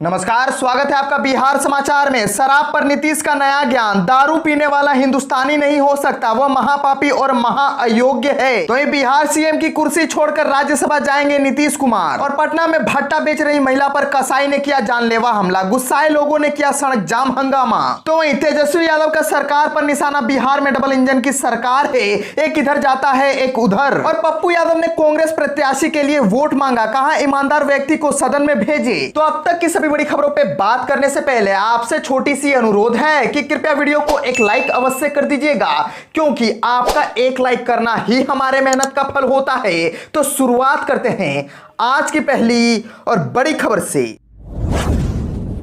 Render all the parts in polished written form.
नमस्कार, स्वागत है आपका बिहार समाचार में। शराब पर नीतीश का नया ज्ञान। दारू पीने वाला हिंदुस्तानी नहीं हो सकता, वह महापापी और महाअयोग्य है। तो ये बिहार सीएम की कुर्सी छोड़कर राज्यसभा जाएंगे नीतीश कुमार। और पटना में भट्टा बेच रही महिला पर कसाई ने किया जानलेवा हमला, गुस्साए लोगों ने किया सड़क जाम हंगामा। तो वहीं तेजस्वी यादव का सरकार पर निशाना। बिहार में डबल इंजन की सरकार है, एक इधर जाता है एक उधर। और पप्पू यादव ने कांग्रेस प्रत्याशी के लिए वोट मांगा, कहा ईमानदार व्यक्ति को सदन में भेजे। तो अब तक की बड़ी खबरों पे बात करने से पहले आपसे छोटी सी अनुरोध है कि कृपया वीडियो को एक लाइक अवश्य कर दीजिएगा, क्योंकि आपका एक लाइक करना ही हमारे मेहनत का फल होता है। तो शुरुआत करते हैं आज की पहली और बड़ी खबर से।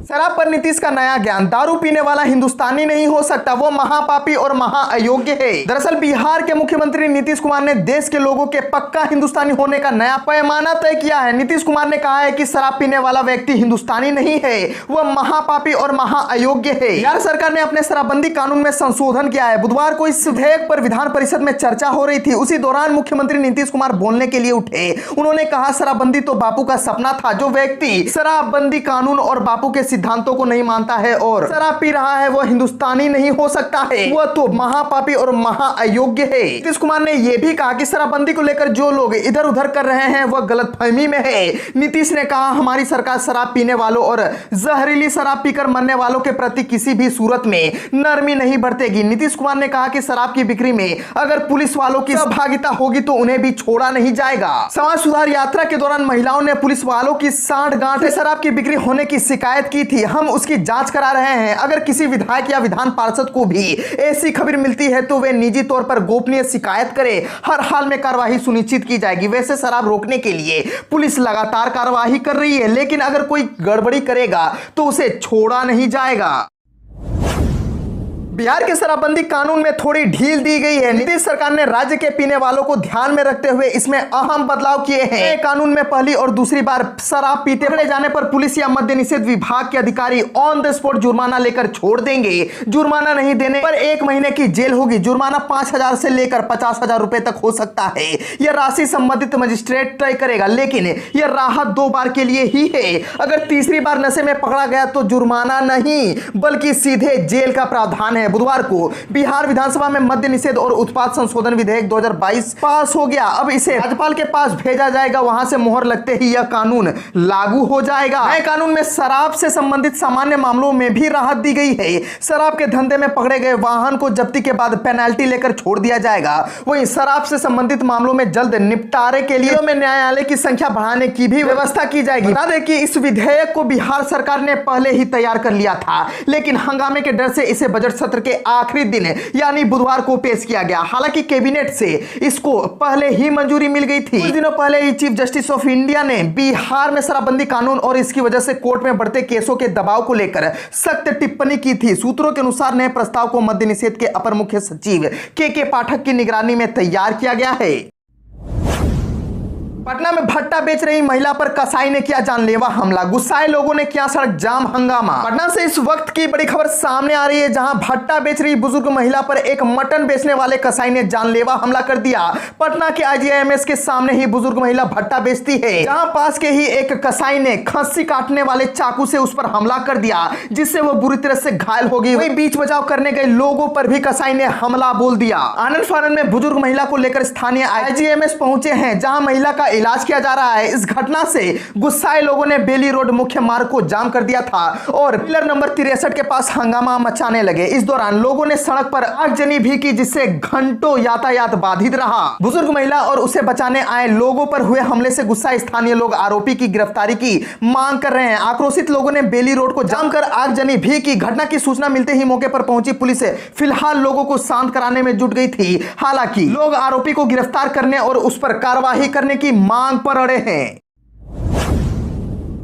शराब पर नीतीश का नया ज्ञान। दारू पीने वाला हिंदुस्तानी नहीं हो सकता, वो महापापी और महाअयोग्य है। दरअसल बिहार के मुख्यमंत्री नीतीश कुमार ने देश के लोगों के पक्का हिंदुस्तानी होने का नया पैमाना तय किया है। नीतीश कुमार ने कहा है कि शराब पीने वाला व्यक्ति हिंदुस्तानी नहीं है, वह महापापी और महाअयोग्य है। बिहार सरकार ने अपने शराबबंदी कानून में संशोधन किया है। बुधवार को इस विधेयक पर विधान परिषद में चर्चा हो रही थी। उसी दौरान मुख्यमंत्री नीतीश कुमार बोलने के लिए उठे। उन्होंने कहा, शराबबंदी तो बापू का सपना था। जो व्यक्ति शराबबंदी कानून और बापू के सिद्धांतों को नहीं मानता है और शराब पी रहा है, वह हिंदुस्तानी नहीं हो सकता है, वह तो महापापी और महाअयोग्य है। नीतीश कुमार ने यह भी कहा कि शराबबंदी को लेकर जो लोग इधर उधर कर रहे हैं वह गलतफहमी में है। नीतीश ने कहा, हमारी सरकार शराब पीने वालों और जहरीली शराब पीकर मरने वालों के प्रति किसी भी सूरत में नरमी नहीं बरतेगी। नीतीश कुमार ने कहा कि शराब की बिक्री में अगर पुलिस वालों की सहभागिता होगी तो उन्हें भी छोड़ा नहीं जाएगा। समाज सुधार यात्रा के दौरान महिलाओं ने पुलिस वालों की सांठगांठ से शराब की बिक्री होने की शिकायत की थी। हम उसकी जांच करा रहे हैं। अगर किसी विधायक या विधान पार्षद को भी ऐसी खबर मिलती है तो वे निजी तौर पर गोपनीय शिकायत करें। हर हाल में कार्रवाई सुनिश्चित की जाएगी। वैसे शराब रोकने के लिए पुलिस लगातार कार्रवाई कर रही है, लेकिन अगर कोई गड़बड़ी करेगा तो उसे छोड़ा नहीं जाएगा। बिहार के शराबबंदी कानून में थोड़ी ढील दी गई है। नीतीश सरकार ने राज्य के पीने वालों को ध्यान में रखते हुए इसमें अहम बदलाव किए हैं। कानून में पहली और दूसरी बार शराब पीते पकड़े जाने पर पुलिस या मद्य निषेध विभाग के अधिकारी ऑन द स्पॉट जुर्माना लेकर छोड़ देंगे। जुर्माना नहीं देने पर 1 महीने की जेल होगी। जुर्माना 5,000 से लेकर 50,000 रुपए तक हो सकता है। यह राशि संबंधित मजिस्ट्रेट तय करेगा, लेकिन यह राहत 2 बार के लिए ही है। अगर तीसरी बार नशे में पकड़ा गया तो जुर्माना नहीं बल्कि सीधे जेल का प्रावधान है। बुधवार को बिहार विधानसभा में मद्य निषेध और उत्पाद संशोधन विधेयक 2022 पास हो गया। अब इसे राज्यपाल के पास भेजा जाएगा, वहां से मोहर लगते ही यह कानून लागू हो जाएगा। नए कानून में शराब से संबंधित सामान्य मामलों में भी राहत दी गई है। शराब के धंधे में पकड़े गए वाहन को जब्ती के बाद पेनल्टी लेकर छोड़ दिया जाएगा। वहीं शराब से संबंधित मामलों में जल्द निपटारे के लिए न्यायालय की संख्या बढ़ाने की भी व्यवस्था की जाएगी। बता दें कि इस विधेयक को बिहार सरकार ने पहले ही तैयार कर लिया था, लेकिन हंगामे के डर से इसे बजट सत्र के आखिरी दिन यानी बुधवार को पेश किया गया। हालांकि कैबिनेट से इसको पहले ही मंजूरी मिल गई थी। कुछ दिनों पहले ही चीफ जस्टिस ऑफ इंडिया ने बिहार में शराबबंदी कानून और इसकी वजह से कोर्ट में बढ़ते केसों के दबाव को लेकर सख्त टिप्पणी की थी। सूत्रों के अनुसार नए प्रस्ताव को मद्य निषेध के अपर मुख्य सचिव के पाठक की निगरानी में तैयार किया गया है। पटना में भट्टा बेच रही महिला पर कसाई ने किया जानलेवा हमला, गुस्साए लोगों ने किया सड़क जाम हंगामा। पटना से इस वक्त की बड़ी खबर सामने आ रही है, जहां भट्टा बेच रही बुजुर्ग महिला पर एक मटन बेचने वाले कसाई ने जानलेवा हमला कर दिया। पटना के आईजीआईएमएस के सामने ही बुजुर्ग महिला भट्टा बेचती है, जहां पास के ही एक कसाई ने खस्सी काटने वाले चाकू से उस पर हमला कर दिया, जिससे वह बुरी तरह से घायल हो गई। वही बीच बचाव करने गए लोगों पर भी कसाई ने हमला बोल दिया। आनंद फानन में बुजुर्ग महिला को लेकर स्थानीय आईजीआईएमएस पहुंचे हैं, जहां महिला का इलाज किया जा रहा है। इस घटना से गुस्साए लोगों ने बेली रोड मुख्य मार्ग को जाम कर दिया था और पिलर नंबर 63 के पास हंगामा मचाने लगे। इस दौरान लोगों ने सड़क पर आगजनी भी की, जिससे घंटों यातायात बाधित रहा। बुजुर्ग महिला और उसे बचाने आए लोगों पर हुए हमले से गुस्साए स्थानीय लोग आरोपी की गिरफ्तारी की मांग कर रहे हैं। आक्रोशित लोगों ने बेली रोड को जाम कर आगजनी भी की। घटना की सूचना मिलते ही मौके पर पहुंची पुलिस फिलहाल लोगों को शांत कराने में जुट गई थी। हालांकि लोग आरोपी को गिरफ्तार करने और उस पर कार्रवाई करने की मांग पर अड़े हैं।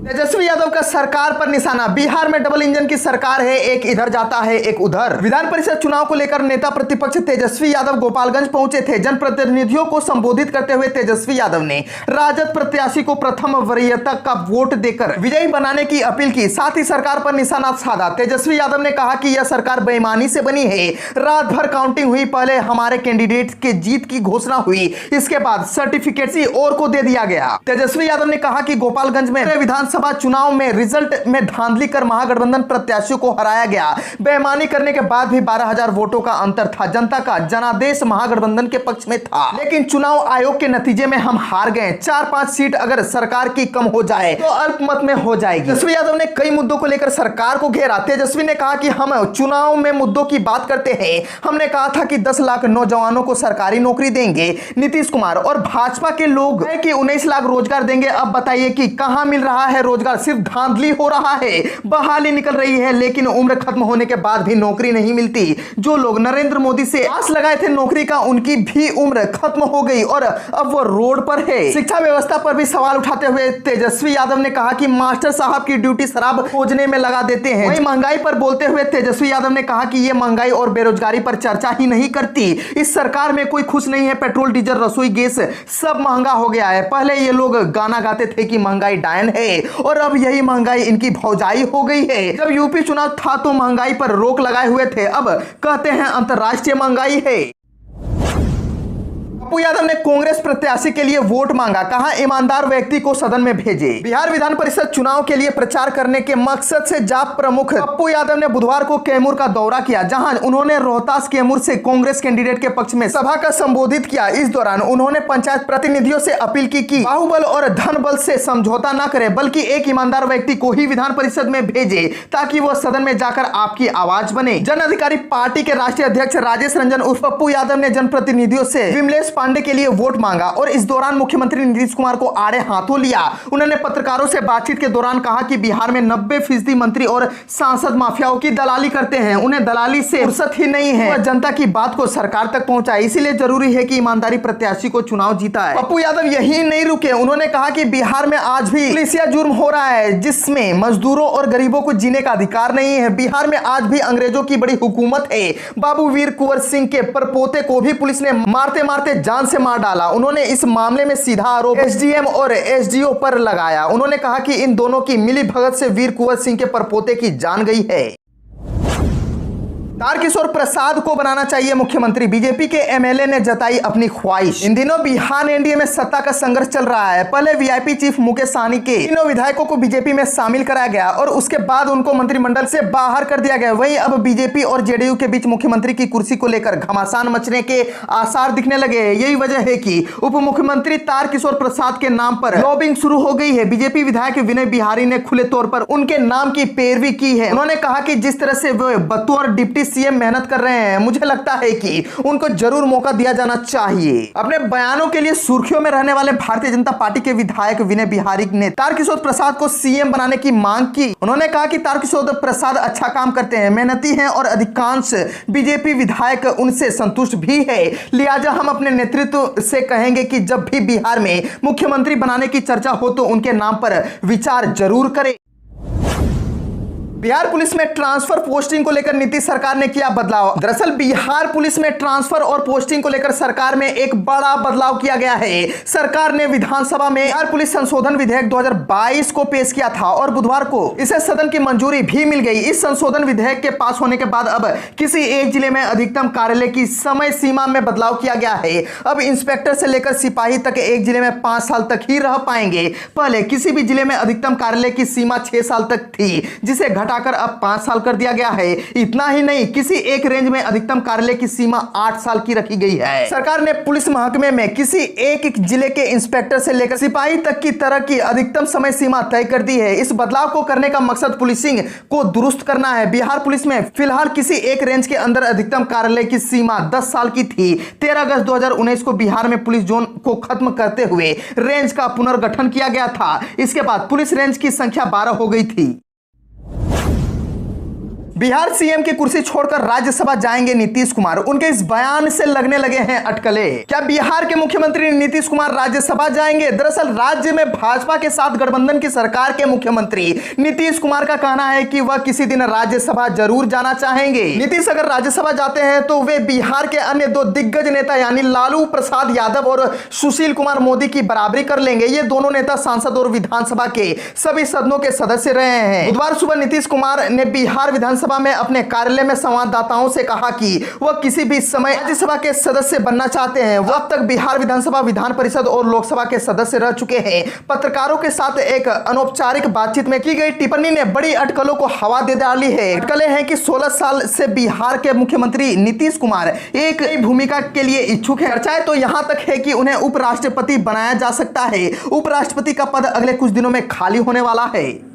तेजस्वी यादव का सरकार पर निशाना। बिहार में डबल इंजन की सरकार है, एक इधर जाता है एक उधर। विधान परिषद चुनाव को लेकर नेता प्रतिपक्ष तेजस्वी यादव गोपालगंज पहुंचे थे। जनप्रतिनिधियों को संबोधित करते हुए तेजस्वी यादव ने राजद प्रत्याशी को प्रथम वरीयता का वोट देकर विजयी बनाने की अपील की। साथ ही सरकार पर निशाना साधा। तेजस्वी यादव ने कहा कि यह सरकार बेईमानी से बनी है। रात भर काउंटिंग हुई, पहले हमारे कैंडिडेट के जीत की घोषणा हुई, इसके बाद सर्टिफिकेट किसी और को दे दिया गया। तेजस्वी यादव ने कहा कि गोपालगंज में विधान विधानसभा चुनाव में रिजल्ट में धांधली कर महागठबंधन प्रत्याशियों को हराया गया। बेईमानी करने के बाद भी 12,000 वोटों का अंतर था। जनता का जनादेश महागठबंधन के पक्ष में था, लेकिन चुनाव आयोग के नतीजे में हम हार गए। 4-5 सीट अगर सरकार की कम हो जाए तो अल्पमत में हो जाएगी। तेजस्वी यादव ने कई मुद्दों को लेकर सरकार को घेरा। तेजस्वी ने कहा कि हम चुनाव में मुद्दों की बात करते हैं। हमने कहा था कि 10 लाख नौजवानों को सरकारी नौकरी देंगे। नीतीश कुमार और भाजपा के लोग है कि 19 लाख रोजगार देंगे। अब बताइए कि कहां मिल रहा है रोजगार? सिर्फ धांधली हो रहा है, बहाली निकल रही है, लेकिन उम्र खत्म होने के बाद भी नौकरी नहीं मिलती। जो लोग नरेंद्र मोदी से आस लगाए थे नौकरी का, उनकी भी उम्र खत्म हो गई और अब वो रोड पर है। शिक्षा व्यवस्था पर भी सवाल उठाते हुए तेजस्वी यादव ने कहा कि मास्टर साहब की ड्यूटी शराब खोजने में लगा देते हैं। वहीं महंगाई पर बोलते हुए तेजस्वी यादव ने कहा कि ये महंगाई और बेरोजगारी पर चर्चा ही नहीं करती। इस सरकार में कोई खुश नहीं है। पेट्रोल, डीजल, रसोई गैस सब महंगा हो गया है। पहले ये लोग गाना गाते थे कि महंगाई डायन है, और अब यही महंगाई इनकी भौजाई हो गई है। जब यूपी चुनाव था तो महंगाई पर रोक लगाए हुए थे, अब कहते हैं अंतर्राष्ट्रीय महंगाई है। पप्पू यादव ने कांग्रेस प्रत्याशी के लिए वोट मांगा, कहा ईमानदार व्यक्ति को सदन में भेजे। बिहार विधान परिषद चुनाव के लिए प्रचार करने के मकसद से जाप प्रमुख पप्पू यादव ने बुधवार को कैमूर का दौरा किया, जहां उन्होंने रोहतास कैमूर से कांग्रेस कैंडिडेट के पक्ष में सभा का संबोधित किया। इस दौरान उन्होंने पंचायत प्रतिनिधियों से अपील की कि बाहुबल और धन बल से समझौता न करे, बल्कि एक ईमानदार व्यक्ति को ही विधान परिषद में भेजे, ताकि वह सदन में जाकर आपकी आवाज बने। जन अधिकारी पार्टी के राष्ट्रीय अध्यक्ष राजेश रंजन उर्फ पप्पू यादव ने जनप्रतिनिधियों से विमलेश पांडे के लिए वोट मांगा और इस दौरान मुख्यमंत्री नीतीश कुमार को आड़े हाथों लिया। उन्होंने पत्रकारों से बातचीत के दौरान कहा कि बिहार में 90% मंत्री और सांसद माफियाओं की दलाली करते हैं। उन्हें दलाली से फुर्सत ही नहीं है। वह जनता की बात को सरकार तक पहुंचाए, इसीलिए जरूरी है कि ईमानदारी प्रत्याशी को चुनाव जीता है। पप्पू यादव यही नहीं रुके। उन्होंने कहा कि बिहार में आज भी पुलिसिया जुर्म हो रहा है, जिसमें मजदूरों और गरीबों को जीने का अधिकार नहीं है। बिहार में आज भी अंग्रेजों की बड़ी हुकूमत है। बाबू वीर कुंवर सिंह के परपोते को भी पुलिस ने मारते मारते जान से मार डाला। उन्होंने इस मामले में सीधा आरोप एसडीएम और एसडीओ पर लगाया। उन्होंने कहा कि इन दोनों की मिलीभगत से वीर कुंवर सिंह के परपोते की जान गई है। तारकिशोर प्रसाद को बनाना चाहिए मुख्यमंत्री, बीजेपी के एमएलए ने जताई अपनी ख्वाहिश। इन दिनों बिहार एनडीए में सत्ता का संघर्ष चल रहा है। पहले वीआईपी चीफ मुकेश सहनी के तीनों विधायकों को बीजेपी में शामिल कराया गया और उसके बाद उनको मंत्रिमंडल से बाहर कर दिया गया। वहीं अब बीजेपी और जेडीयू के बीच मुख्यमंत्री की कुर्सी को लेकर घमासान मचने के आसार दिखने लगे हैं। यही वजह है कि उप मुख्यमंत्री तारकिशोर प्रसाद के नाम पर लॉबिंग शुरू हो गई है। बीजेपी विधायक विनय बिहारी ने खुले तौर पर उनके नाम की पैरवी की है। उन्होंने कहा कि जिस तरह से वे बतौर डिप्टी सीएम मेहनत कर रहे हैं, मुझे लगता है कि उनको जरूर मौका दिया जाना चाहिए। अपने बयानों के लिए सुर्खियों में रहने वाले भारतीय जनता पार्टी के विधायक विनय बिहारी ने तारकिशोर प्रसाद को सीएम बनाने की मांग की। उन्होंने कहा कि तारकिशोर प्रसाद अच्छा काम करते हैं, मेहनती हैं और अधिकांश बीजेपी विधायक उनसे संतुष्ट भी है। लिहाजा हम अपने नेतृत्व से कहेंगे कि जब भी बिहार में मुख्यमंत्री बनाने की चर्चा हो तो उनके नाम पर विचार जरूर करें। बिहार पुलिस में ट्रांसफर पोस्टिंग को लेकर नीतीश सरकार ने किया बदलाव। दरअसल बिहार पुलिस में ट्रांसफर और पोस्टिंग को लेकर सरकार में एक बड़ा बदलाव किया गया है। सरकार ने विधानसभा में बिहार पुलिस संशोधन विधेयक 2022 को पेश किया था और बुधवार को इसे सदन की मंजूरी भी मिल गई। इस संशोधन विधेयक के पास होने के बाद अब किसी एक जिले में अधिकतम कार्यालय की समय सीमा में बदलाव किया गया है। अब इंस्पेक्टर से लेकर सिपाही तक एक जिले में 5 साल तक ही रह पाएंगे। पहले किसी भी जिले में अधिकतम कार्यालय की सीमा 6 साल तक थी, जिसे घटाकर अब 5 साल कर दिया गया है। इतना ही नहीं, किसी एक रेंज में अधिकतम कार्यालय की सीमा 8 साल की रखी गई है। सरकार ने पुलिस महकमे में किसी एक जिले के इंस्पेक्टर से लेकर सिपाही तक की तरह की अधिकतम समय सीमा तय कर दी है। इस बदलाव को करने का मकसद पुलिसिंग को दुरुस्त करना है। बिहार पुलिस में फिलहाल किसी एक रेंज के अंदर अधिकतम कार्यालय की सीमा 10 साल की थी। 13 अगस्त 2019 को बिहार में पुलिस जोन को खत्म करते हुए रेंज का पुनर्गठन किया गया था। इसके बाद पुलिस रेंज की संख्या 12 हो गई थी। बिहार सीएम की कुर्सी छोड़कर राज्यसभा जाएंगे नीतीश कुमार, उनके इस बयान से लगने लगे हैं अटकले। क्या बिहार के मुख्यमंत्री नीतीश कुमार राज्यसभा जाएंगे? दरअसल राज्य में भाजपा के साथ गठबंधन की सरकार के मुख्यमंत्री नीतीश कुमार का कहना है कि वह किसी दिन राज्यसभा जरूर जाना चाहेंगे। नीतीश अगर राज्यसभा जाते हैं तो वे बिहार के अन्य 2 दिग्गज नेता यानी लालू प्रसाद यादव और सुशील कुमार मोदी की बराबरी कर लेंगे। ये दोनों नेता सांसद और विधानसभा के सभी सदनों के सदस्य रहे हैं। बुधवार सुबह नीतीश कुमार ने बिहार विधानसभा विधानसभा में अपने कार्यालय में संवाददाताओं से कहा कि वह किसी भी समय राज्यसभा के सदस्य बनना चाहते हैं। वह अब तक बिहार विधानसभा, विधान परिषद और लोकसभा के सदस्य रह चुके हैं। पत्रकारों के साथ एक अनौपचारिक बातचीत में की गई टिप्पणी ने बड़ी अटकलों को हवा दे डाली है। अटकलें हैं कि 16 साल से बिहार के मुख्यमंत्री नीतीश कुमार एक नई भूमिका के लिए इच्छुक है। चर्चाएं तो यहां तक है कि उन्हें उपराष्ट्रपति बनाया जा सकता है। उपराष्ट्रपति का पद अगले कुछ दिनों में खाली होने वाला है।